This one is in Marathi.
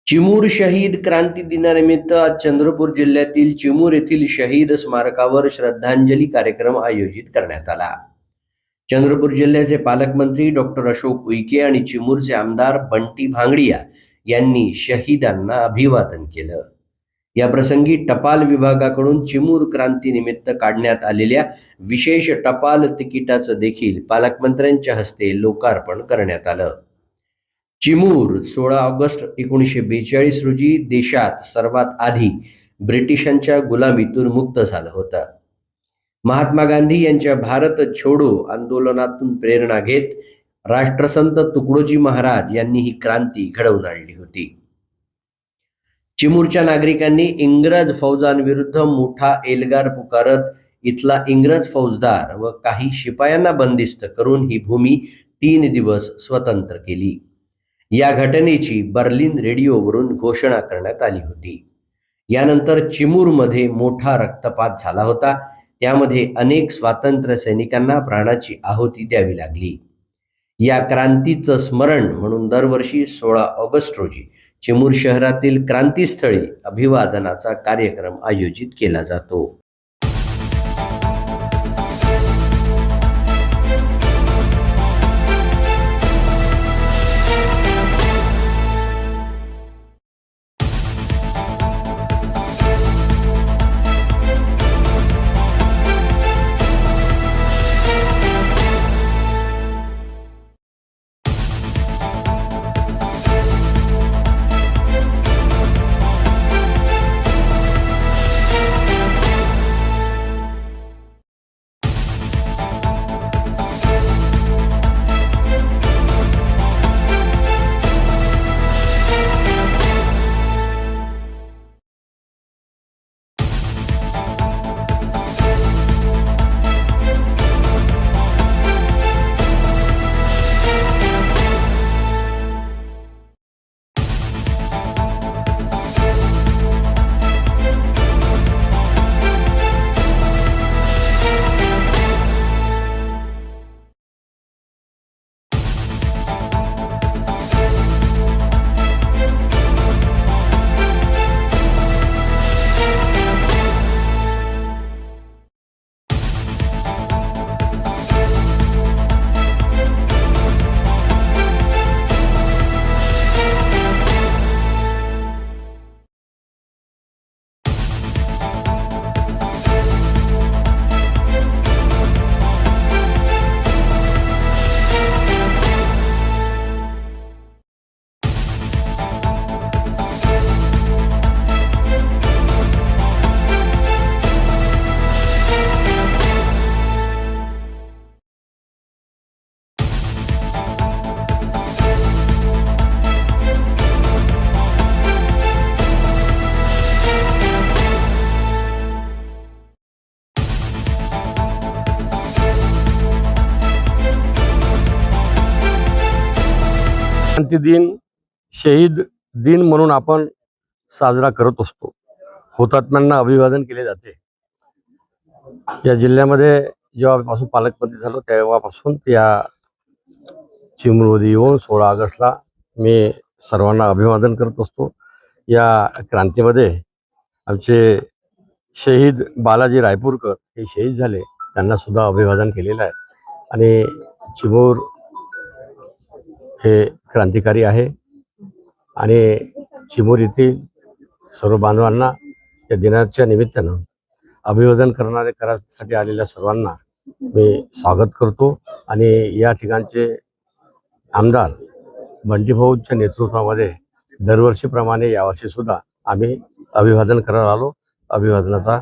चिमूर शहीद क्रांती दिनानिमित्त आज चंद्रपूर जिल्ह्यातील चिमूर येथील शहीद स्मारकावर श्रद्धांजली कार्यक्रम आयोजित करण्यात आला। चंद्रपूर जिल्ह्याचे पालकमंत्री डॉक्टर अशोक उईके आणि चिमूरचे आमदार बंटी भांगडिया यांनी शहीदांना अभिवादन केलं। या प्रसंगी टपाल विभागाकडून चिमूर क्रांती निमित्त काढण्यात आलेल्या विशेष टपाल तिकिटाचं देखील पालकमंत्र्यांच्या हस्ते लोकार्पण करण्यात आलं। चिमूर 16 ऑगस्ट 1942 रोजी देशात सर्वात आधी ब्रिटिशांच्या गुलामीतून मुक्त झालं होतं। महात्मा गांधी यांच्या भारत छोडो आंदोलनातून प्रेरणा घेत राष्ट्रसंत तुकडोजी महाराज यांनी ही क्रांती घडवून आणली होती। चिमूरच्या नागरिकांनी इंग्रज फौजांविरुद्ध मोठा एल्गार पुकारत इथला इंग्रज फौजदार व काही शिपायांना बंदिस्त करून ही भूमी 3 दिवस स्वतंत्र केली। या घटनेची बर्लिन रेडिओवरून घोषणा करण्यात आली होती। यानंतर चिमूरमध्ये मोठा रक्तपात झाला होता। त्यामध्ये अनेक स्वातंत्र्य सैनिकांना प्राणाची आहुती द्यावी लागली। या क्रांतीचं स्मरण म्हणून दरवर्षी 16 ऑगस्ट रोजी चिमूर शहरातील क्रांतीस्थळी अभिवादनाचा कार्यक्रम आयोजित केला जातो। क्रांती दिन शहीद दिन म्हणून आपण साजरा करत असतो। हुतात्म्यांना अभिवादन केले जाते। या जिल्ह्यामध्ये जेव्हापासून पालकमंत्री झालो तेव्हापासून त्या चिमूरमध्ये येऊन 16 ऑगस्टला मी सर्वांना अभिवादन करत असतो। या क्रांतीमध्ये आमचे शहीद बालाजी रायपूरकर हे शहीद झाले, त्यांना सुद्धा अभिवादन केलेलं आहे। आणि चिमूर हे क्रांतिकारी आहे आणि चिमूर येथील सर्व बांधवांना या दिनाच्या निमित्तानं अभिवादन करासाठी आलेल्या सर्वांना मी स्वागत करतो। आणि या ठिकाणचे आमदार बंटीभाऊच्या नेतृत्वामध्ये दरवर्षीप्रमाणे यावर्षी सुद्धा आम्ही अभिवादन करायला आलो। अभिवादनाचा